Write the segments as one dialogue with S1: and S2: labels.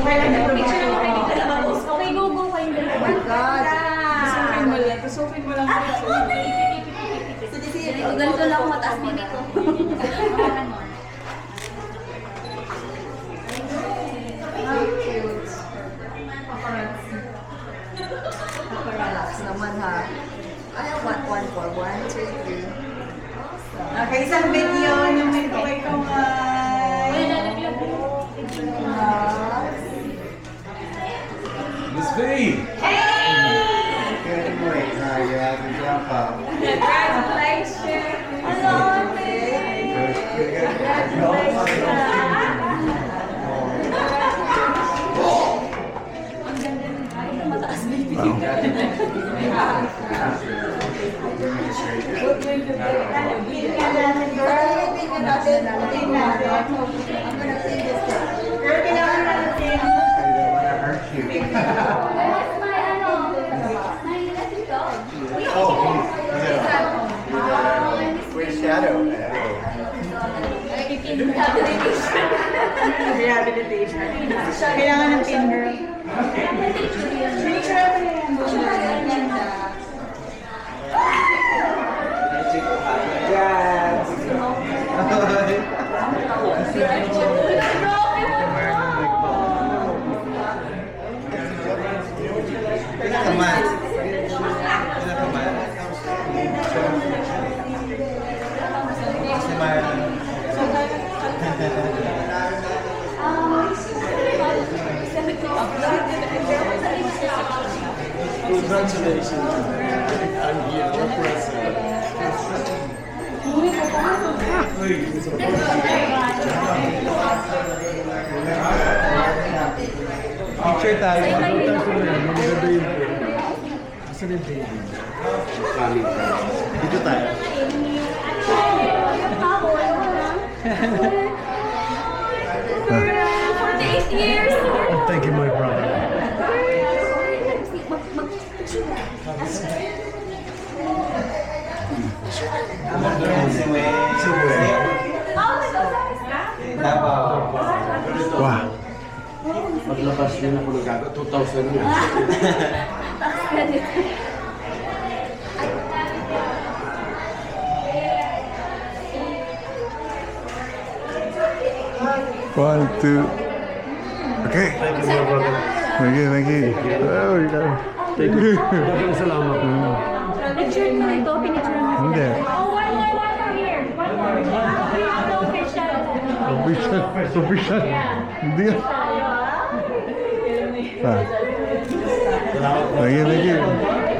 S1: Picture lang kayo dito lang. Okay, go, go kayong dalawa.
S2: Oh my God.
S1: Tusupin mo lang.
S2: Ganito lang mataas bibig ko. How cute. Relax naman ha. Ay, one for 1, 2, 3.
S3: Okay, isang video ng may kamay.
S4: Miss V!
S5: Good morning. Sorry, you're out of grandpa.
S1: Congratulations!
S2: Hello, mataas bibig.
S3: Pero kailangan natin.
S5: I don't want to hurt you.
S2: Where's my my electric dog?
S5: Oh, where's Shadow?
S3: Rehabilitation. Kailangan ng finger. Picture ako na yan.
S5: Come on.
S4: Congratulations. I'm here, no present.
S5: Picture tayo.
S4: Maganda yun po. Asan yung baby? Coming from. Dito tayo.
S1: For the 8 years!
S4: Oh, thank you, my brother.
S5: Wow.
S4: Paglabas yun ako nagaga. 2,000 yun.
S5: One, two. Okay.
S4: Thank you, my brother.
S5: Thank you, thank you. Oh, you got
S4: Thank you. Dagang salamat.
S1: Picture mo ito, pinicture mo.
S5: Hindi.
S1: Oh, one more here. One more. No official.
S5: Official. Official. Hindi. Ah. Thank you, thank you.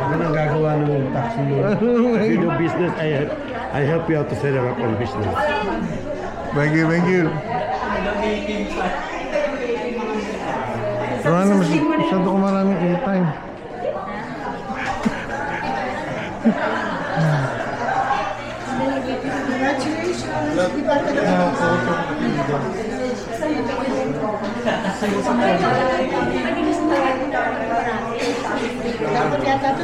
S4: Ano nang gagawa ng taxi mo? Video business, I help you out to set up on business.
S5: Thank you, thank you. Wala na, masyado ko maraming airtime.
S3: Dapat yata ito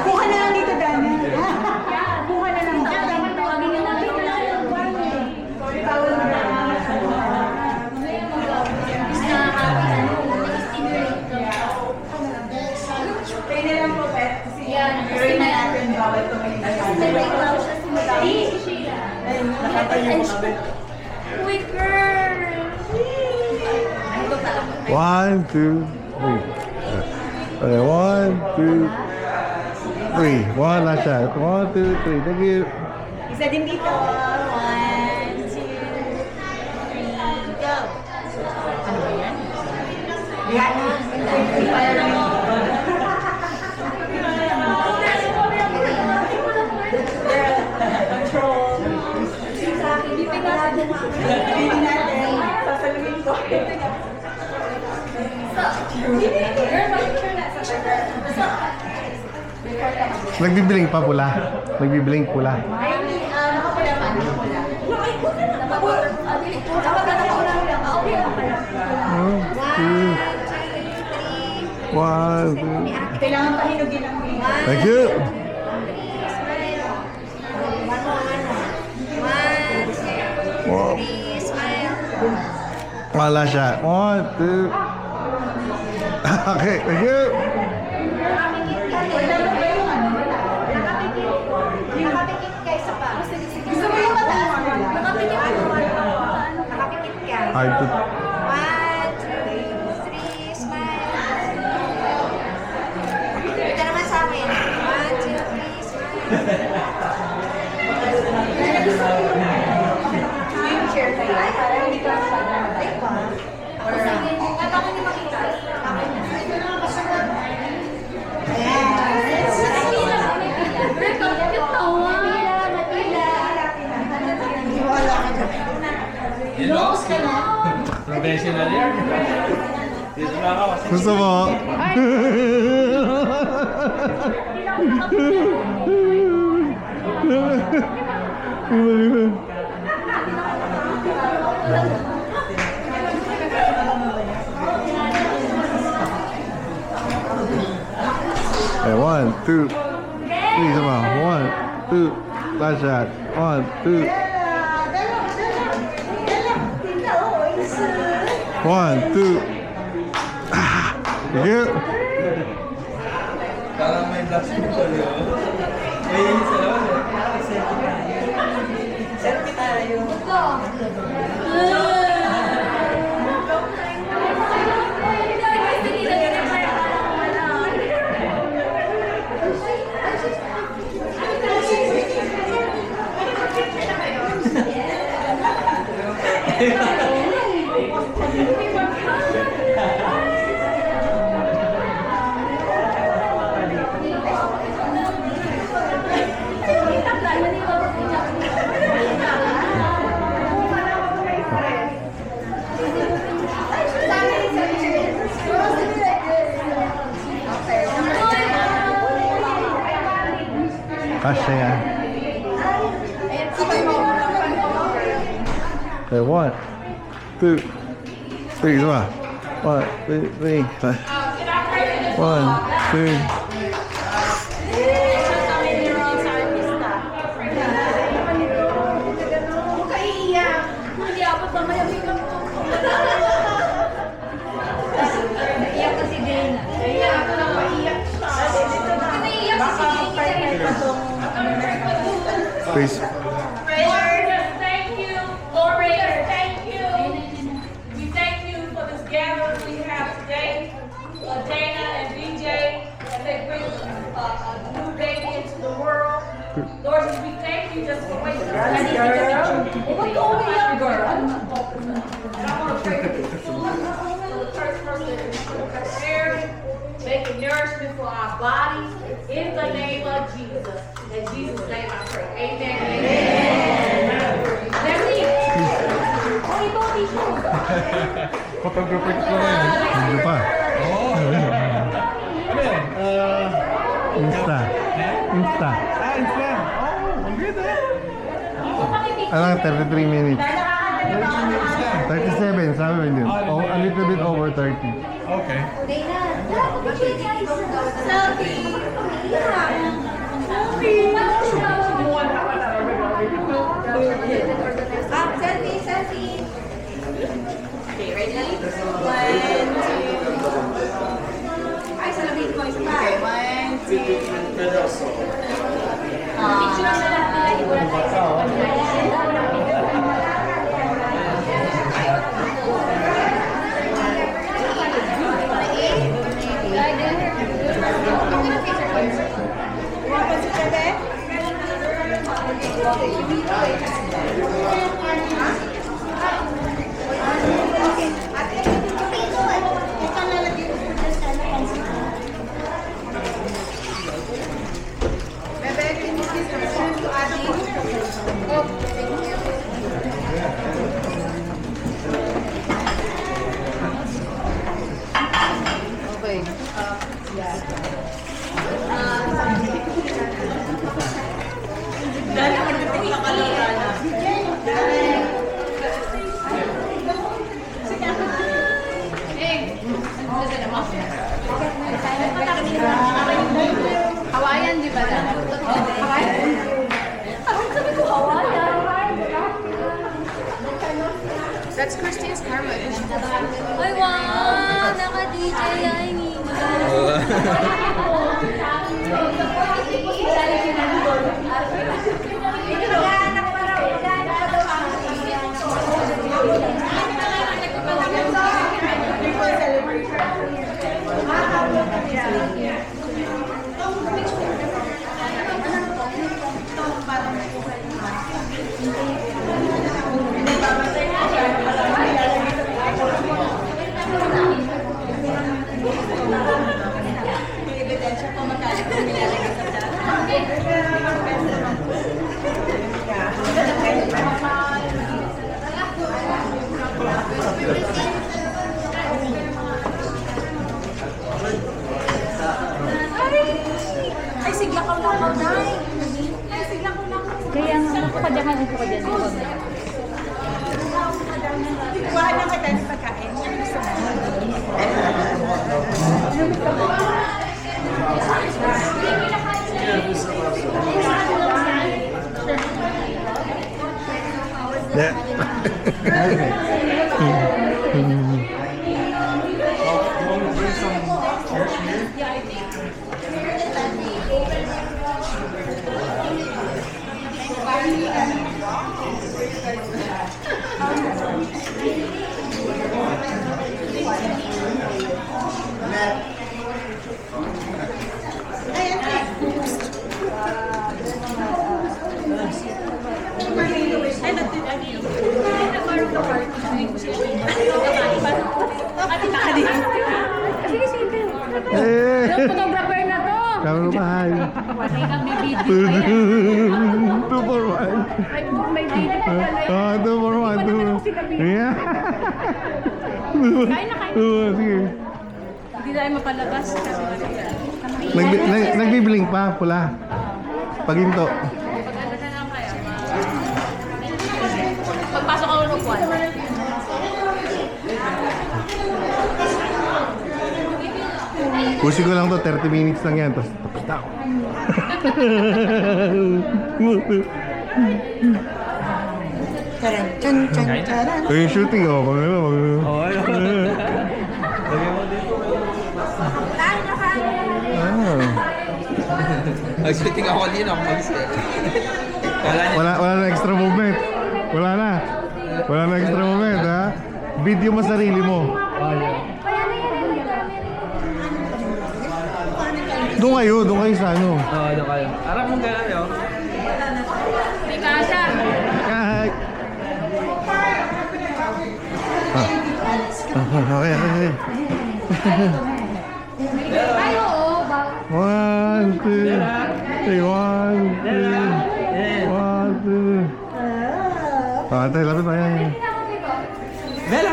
S3: Kuha na lang dito, Dana. Kuha na lang.
S1: Dapat tawagin na namin na
S3: Tawag na. Pwede lang po, Pet. Kasi pero na natin bawal tumingin na nakatayo kami.
S1: Uy, girl!
S5: One, two, three. Okay, one, two, three. One, last shot. One, two, three. Thank you.
S3: Isa din dito. 1, 2, 3, go. Ano ba yan? Yan. Control. Hindi natin. Sasaluhin ko.
S5: Nagbibiling pa pula. Nagbibiling pula.
S3: Nakapula pa.
S5: One, two.
S3: Kailangan pahinugin ang mga.
S5: Thank you. Wow. One last shot. 1, 2. Okay, thank you.
S2: Nakapikit ka isa pa. Gusto mo yung mataas? Nakapikit ka. Nakapikit ka.
S5: Hard to...
S2: 1, 2, 3, smile. Ito naman sa amin. 1, 2, 3, smile. Yung chair tayo. Ay, parang hindi ka ay pa. Or at ako hindi makita.
S6: Professional yan. Dito na ako.
S5: Gusto mo? Okay, 1, 2, 3, come on. 1, 2, last shot. 1, 2. 1, 2. Thank you.
S6: Parang may blast mo ko yun. May init sa lawan eh.
S3: Selfie tayo.
S5: Kasha yan. Okay, 1, 2, 3, come on. 1, 2, 3. 1, 2. Please.
S1: Warriors, thank you. Warriors, thank you. We thank you for this gathering we have today. Dana and BJ, as they bring a new baby into the world. Lord, we thank you just for waking us up. And I want to pray for the first person that sharing, making nourishment for our bodies. In the name of Jesus. In Jesus' name I pray. Amen.
S6: Photographer ko na yun.
S5: Hindi pa.
S6: Ano yan?
S5: Insta. Insta.
S6: Ah, Instagram. Oh, ang ganda.
S5: Alang 33 minutes. 37, sabi mo yun. Oh, a little bit over 30.
S6: Okay.
S2: Selfie, selfie. Okay, ready? 1, 2. Ay, salamin ko. Isa pa. 1, 2. Picture na lang nila. Ibulan tayo sa That's Christine's karma. Ay, wow! Naka-DJ ay Ay, siglakaw-lakaw na. Ay, siglakaw-lakaw. Kaya nga, upo ka dyan.
S3: Kuhaan lang kita ng pagkain. Gusto mo?
S5: Eh,
S2: Photographer na to.
S5: kamu mahal.
S2: Wala kang bibidyo.
S5: 2 for 1.
S2: May video pa pala.
S5: Oh, 2 for 1. Yeah.
S2: Kain na kain.
S5: Sige.
S2: Hindi tayo mapalabas kasi
S5: Nagbiblink pa, pula. Paginto.
S2: pagpasok ako ng kwan.
S5: Pusin ko lang to, 30 minutes lang yan, tapos tapos na ako. Ito yung shooting, oh. Pag ano, pag ano.
S6: Oo, ayun. Lagay mo dito.
S5: Ah.
S6: Nag-shooting ako din ako mag-set. Wala niya.
S5: Wala na extra movement. Wala na. Wala na extra movement, ha? Video mo sarili mo. Doon kayo sa ano.
S6: Oo, ano kayo. Harap mong gano'n yun.
S2: May kasha.
S5: Kahit. Okay.
S2: Ay, oo.
S5: 1, 2, 3, 1, 2, 1, 2. Patay, lapit na yan.
S6: Mela!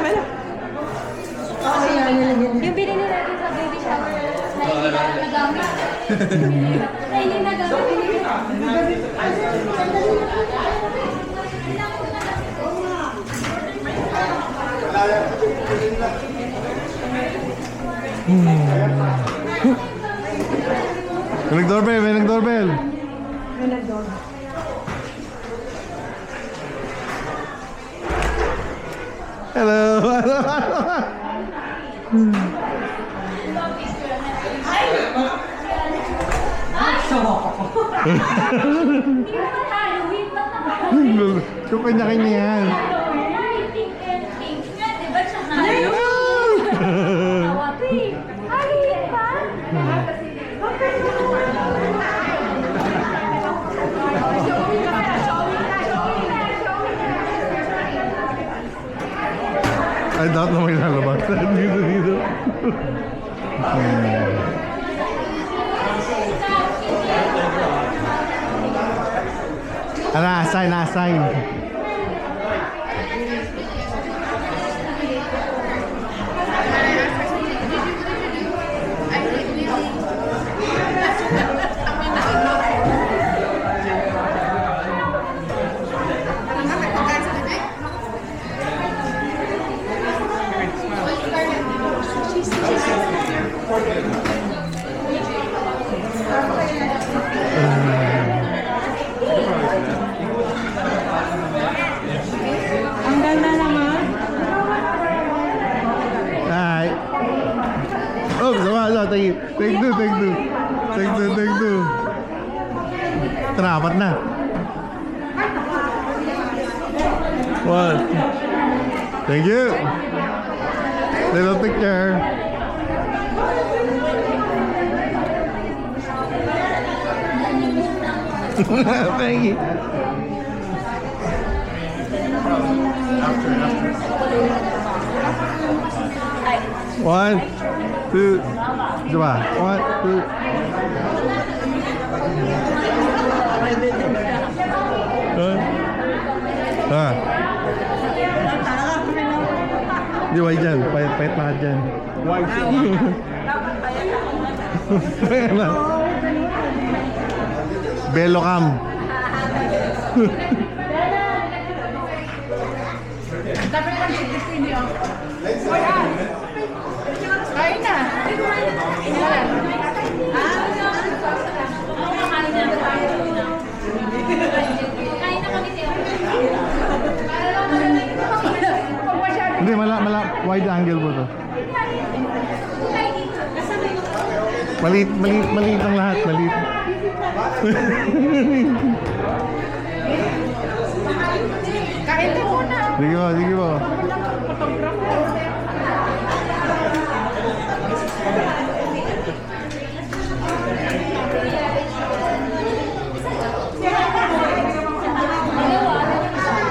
S2: Yung binili natin sa baby shower na hindi na nagamit. Na hindi nagamit.
S5: May nag-doorbell. Hello. Yung kanya-kanya yan. I doubt na may lalabas. Dito. Assign. Take two, take two. Take two, take two. Tara, apat na. One. Thank you. Little picture. Thank you. One, two, coba. One, two. Ah. Di ba dyan? Payat lahat dyan. Payat lang. Belocam.
S3: Kain na.
S2: Kain na kami tayo.
S5: Hindi, wide angle po to. Maliit ang lahat, maliit.
S3: Kain ka muna.
S5: Sige po, sige po.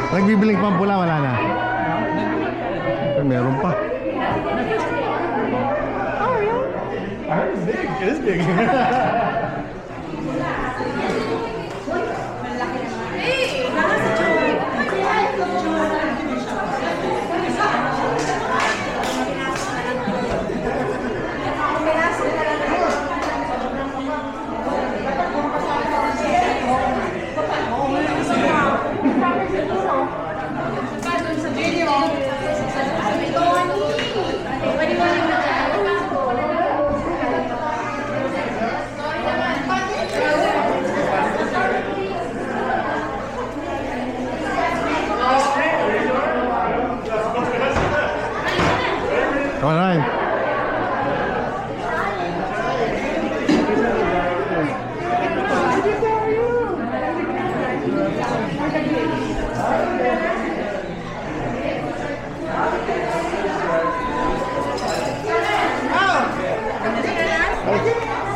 S5: Nagbibiling pang pula, wala na. Ay, meron pa. It's big. Alright.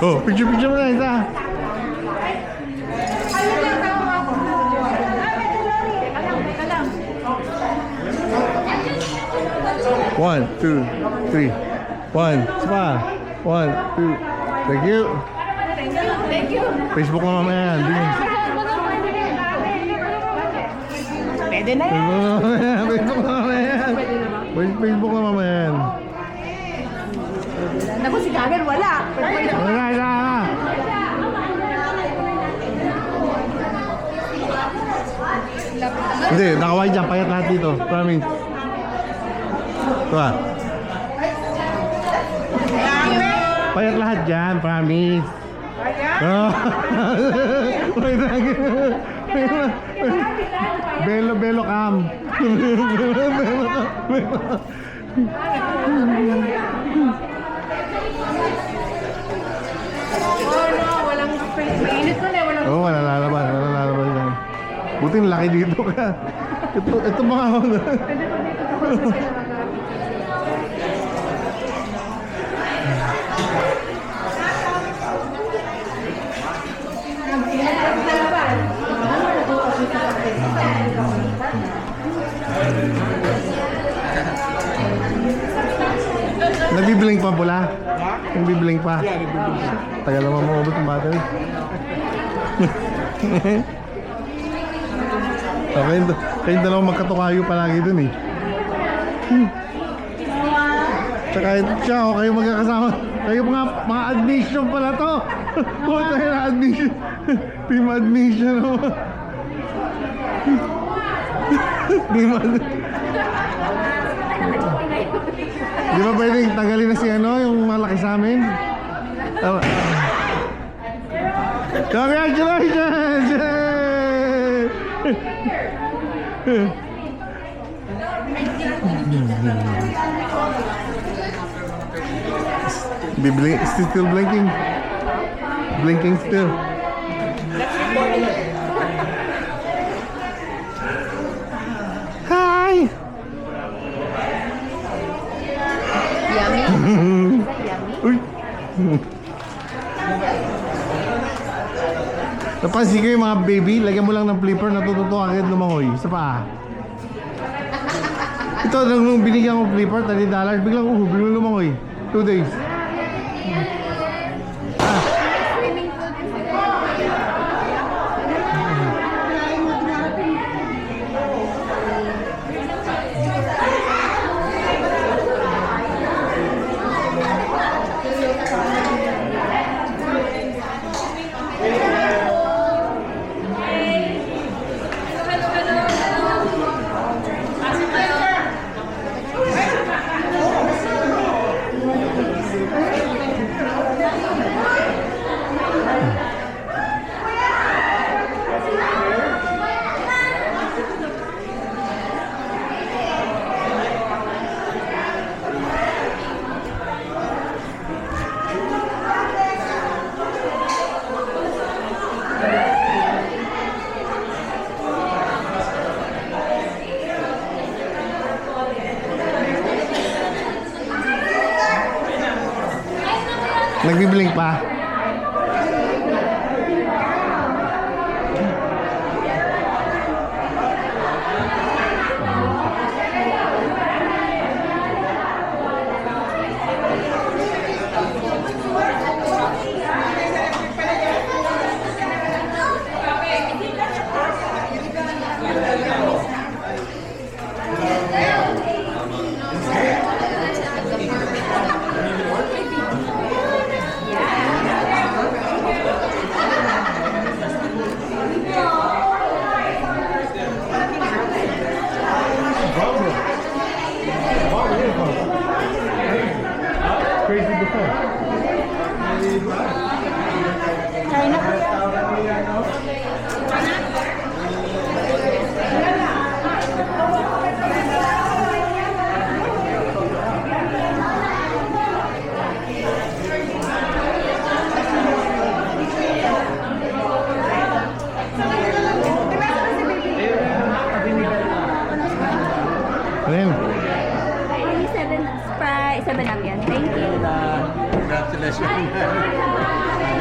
S5: Oh, picture mo na isa. One, two, three. One, spa. One, two. Thank you.
S3: Thank you.
S5: Facebook na mamaya yan. Bigyan.
S3: Pwede na yan.
S5: Facebook na mamaya yan. Facebook na mamaya yan.
S3: Naku, si Gagan wala.
S5: Wala. Hindi, nakaway dyan. Payat lahat dito. Promise. Diba? Payat lahat dyan. Promise. Oh. Belo cam.
S3: Walang space. Mainit ko na. Walang
S5: Oo, wala lalabas yan. Buti laki dito ka. Ito mga Nagbibiling pa pula? Nagbibiling pa? Tagal naman maubos ang battery. Kayong dalawang magkatukayo palagi dun eh. Tsaka siya o kayo magkakasama. Kayo mga admission pala to. Puta na admission. Team admission o. Team admission. Di ba pwedeng tanggalin na si yung malaki sa amin? Congratulations! Still blinking. Blinking still. Hi.
S2: Yummy.
S5: Uy. Napansin ko yung mga baby, lagyan mo lang ng flipper, natututo agad lumangoy. Isa pa. Ito, nung binigyan ko flipper, $30, biglang biglang lumangoy. 2 days.
S2: Swimming pool kasi.
S5: Nagbiblink pa. Crazy before. Ano yun?
S2: 7 up yan. Thank you.
S6: Congratulations. Sabi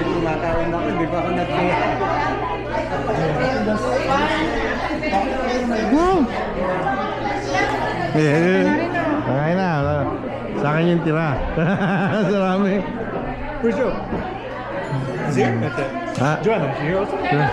S6: ko, makain ako, hindi pa ako nagkaya.
S5: Wow! Kakain na. Sa akin yung tira. Sarami.
S6: Where's Joe? Is he here?
S5: Ha?
S6: Joanna, is she here also?
S5: Tira.